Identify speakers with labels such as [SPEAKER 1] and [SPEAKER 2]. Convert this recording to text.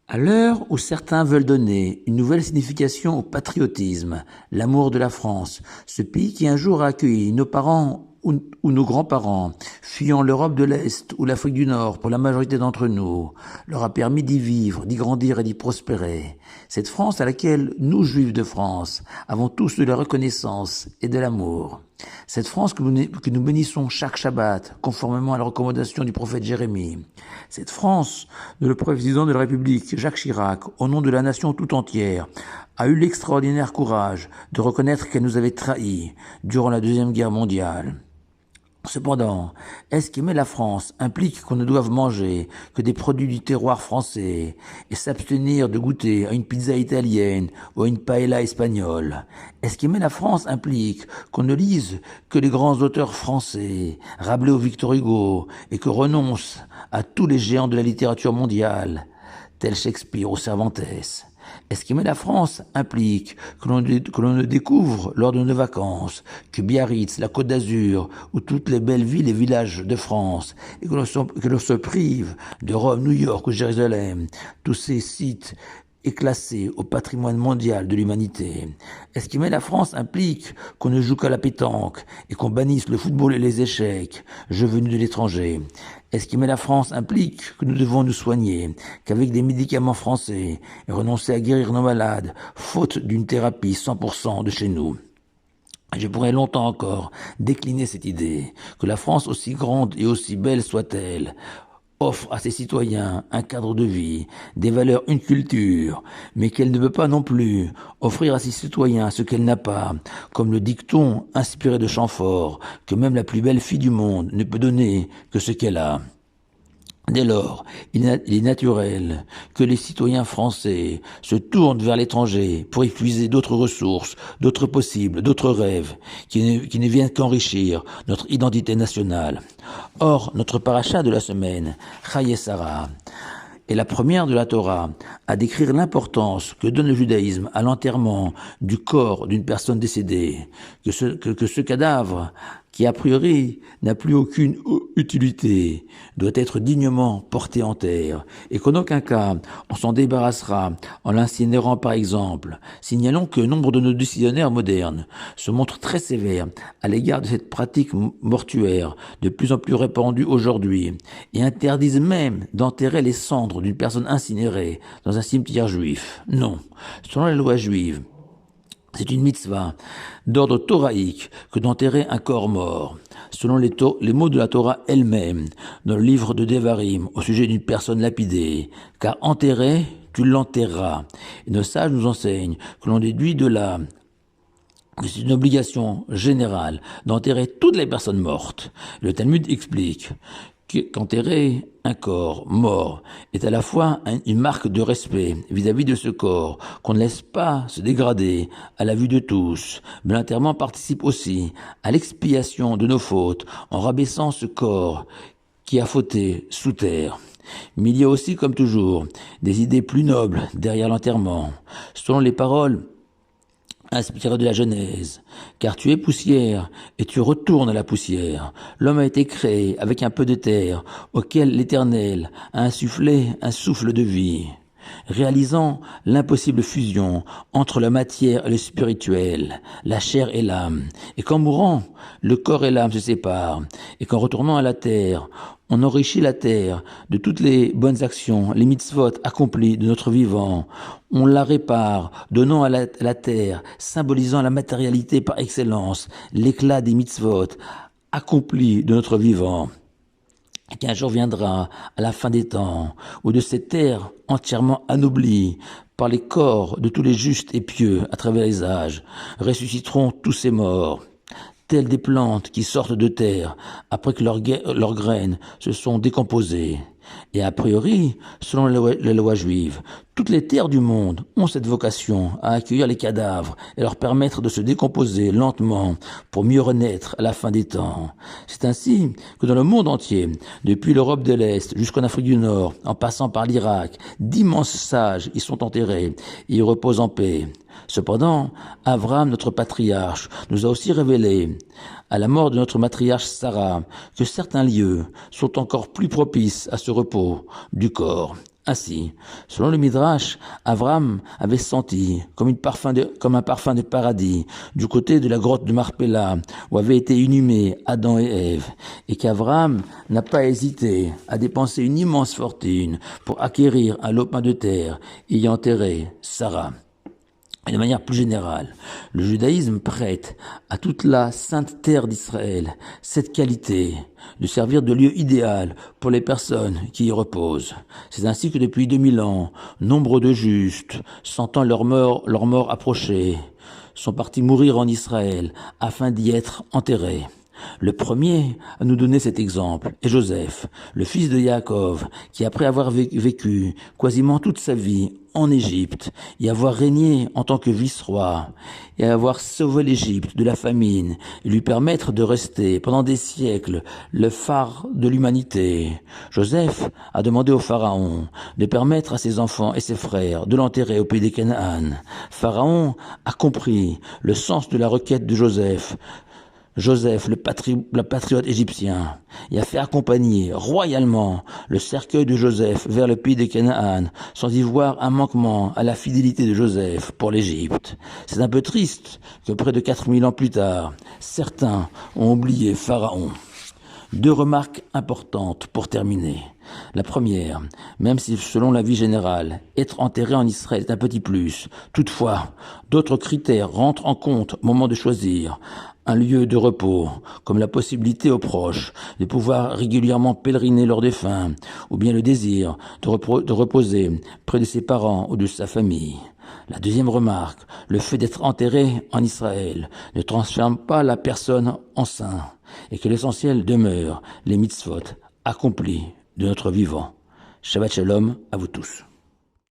[SPEAKER 1] À l'heure où certains veulent donner une nouvelle signification au patriotisme, l'amour de la France, ce pays qui un jour a accueilli nos parents ou nos grands-parents, fuyant l'Europe de l'Est ou l'Afrique du Nord pour la majorité d'entre nous, leur a permis d'y vivre, d'y grandir et d'y prospérer. Cette France à laquelle nous, Juifs de France, avons tous de la reconnaissance et de l'amour. Cette France que nous bénissons chaque Shabbat, conformément à la recommandation du prophète Jérémie. Cette France dont le président de la République, Jacques Chirac, au nom de la nation tout entière, a eu l'extraordinaire courage de reconnaître qu'elle nous avait trahis durant la Deuxième Guerre mondiale. Cependant, est-ce qu'aimer la France implique qu'on ne doive manger que des produits du terroir français et s'abstenir de goûter à une pizza italienne ou à une paella espagnole? Est-ce qu'aimer la France implique qu'on ne lise que les grands auteurs français, Rabelais ou Victor Hugo, et que renonce à tous les géants de la littérature mondiale, tels Shakespeare ou Cervantes? Est-ce qu'aimer la France implique que l'on ne découvre lors de nos vacances que Biarritz, la Côte d'Azur ou toutes les belles villes et villages de France et que l'on se prive de Rome, New York ou Jérusalem, tous ces sites est classé au patrimoine mondial de l'humanité? Est-ce qu'aimer la France implique qu'on ne joue qu'à la pétanque et qu'on bannisse le football et les échecs, jeux venus de l'étranger? Est-ce qu'aimer la France implique que nous devons nous soigner qu'avec des médicaments français et renoncer à guérir nos malades, faute d'une thérapie 100% de chez nous? Je pourrais longtemps encore décliner cette idée que la France, aussi grande et aussi belle soit-elle, offre à ses citoyens un cadre de vie, des valeurs, une culture, mais qu'elle ne peut pas non plus offrir à ses citoyens ce qu'elle n'a pas, comme le dicton inspiré de Chamfort, que même la plus belle fille du monde ne peut donner que ce qu'elle a. Dès lors, il est naturel que les citoyens français se tournent vers l'étranger pour y puiser d'autres ressources, d'autres possibles, d'autres rêves, qui ne viennent qu'enrichir notre identité nationale. Or, notre paracha de la semaine, Chaye Sarah, est la première de la Torah à décrire l'importance que donne le judaïsme à l'enterrement du corps d'une personne décédée, que ce cadavre, qui a priori n'a plus aucune utilité, doit être dignement porté en terre, et qu'en aucun cas on s'en débarrassera en l'incinérant par exemple. Signalons que nombre de nos décisionnaires modernes se montrent très sévères à l'égard de cette pratique mortuaire de plus en plus répandue aujourd'hui, et interdisent même d'enterrer les cendres d'une personne incinérée dans un cimetière juif. Non, selon la loi juive, c'est une mitzvah d'ordre thoraïque que d'enterrer un corps mort, selon les mots de la Torah elle-même, dans le livre de Devarim, au sujet d'une personne lapidée, car enterré, tu l'enterreras. Et nos sages nous enseignent que l'on déduit de là que c'est une obligation générale d'enterrer toutes les personnes mortes. Le Talmud explique qu'enterrer un corps mort est à la fois une marque de respect vis-à-vis de ce corps qu'on ne laisse pas se dégrader à la vue de tous, mais l'enterrement participe aussi à l'expiation de nos fautes en rabaissant ce corps qui a fauté sous terre. Mais il y a aussi, comme toujours, des idées plus nobles derrière l'enterrement. Selon les paroles inspiré de la Genèse, car tu es poussière et tu retournes à la poussière. L'homme a été créé avec un peu de terre auquel l'Éternel a insufflé un souffle de vie, réalisant l'impossible fusion entre la matière et le spirituel, la chair et l'âme, et qu'en mourant, le corps et l'âme se séparent, et qu'en retournant à la terre, on enrichit la terre de toutes les bonnes actions, les mitzvot accomplies de notre vivant. On la répare, donnant à la terre, symbolisant la matérialité par excellence, l'éclat des mitzvot accomplis de notre vivant. Et qu'un jour viendra, à la fin des temps, où de cette terre entièrement anoblie par les corps de tous les justes et pieux à travers les âges, ressusciteront tous ces morts, telles des plantes qui sortent de terre après que leurs graines se sont décomposées. Et a priori, selon la loi juive, toutes les terres du monde ont cette vocation à accueillir les cadavres et leur permettre de se décomposer lentement pour mieux renaître à la fin des temps. C'est ainsi que dans le monde entier, depuis l'Europe de l'Est jusqu'en Afrique du Nord, en passant par l'Irak, d'immenses sages y sont enterrés et y reposent en paix. Cependant, Abraham, notre patriarche, nous a aussi révélé, à la mort de notre matriarche Sarah, que certains lieux sont encore plus propices à ce repos du corps. Ainsi, selon le Midrash, Avram avait senti comme un parfum de paradis du côté de la grotte de Marpella où avaient été inhumés Adam et Ève, et qu'Avram n'a pas hésité à dépenser une immense fortune pour acquérir un lopin de terre et y enterrer Sarah. Et de manière plus générale, le judaïsme prête à toute la sainte terre d'Israël cette qualité de servir de lieu idéal pour les personnes qui y reposent. C'est ainsi que depuis 2000 ans, nombre de justes, sentant leur mort approcher, sont partis mourir en Israël afin d'y être enterrés. Le premier à nous donner cet exemple est Joseph, le fils de Yaakov, qui après avoir vécu quasiment toute sa vie en Égypte, et avoir régné en tant que vice-roi, et avoir sauvé l'Égypte de la famine, et lui permettre de rester pendant des siècles le phare de l'humanité, Joseph a demandé au Pharaon de permettre à ses enfants et ses frères de l'enterrer au pays des Canaan. Pharaon a compris le sens de la requête de Joseph, le patriote égyptien, et a fait accompagner royalement le cercueil de Joseph vers le pays de Canaan, sans y voir un manquement à la fidélité de Joseph pour l'Égypte. C'est un peu triste que près de 4000 ans plus tard, certains ont oublié Pharaon. 2 remarques importantes pour terminer. La première, même si selon l'avis général, être enterré en Israël est un petit plus, toutefois, d'autres critères rentrent en compte au moment de choisir un lieu de repos, comme la possibilité aux proches de pouvoir régulièrement pèleriner lors des fins, ou bien le désir de reposer près de ses parents ou de sa famille. La deuxième remarque, le fait d'être enterré en Israël ne transforme pas la personne en saint, et que l'essentiel demeure les mitzvot accomplis de notre vivant. Shabbat Shalom à vous tous.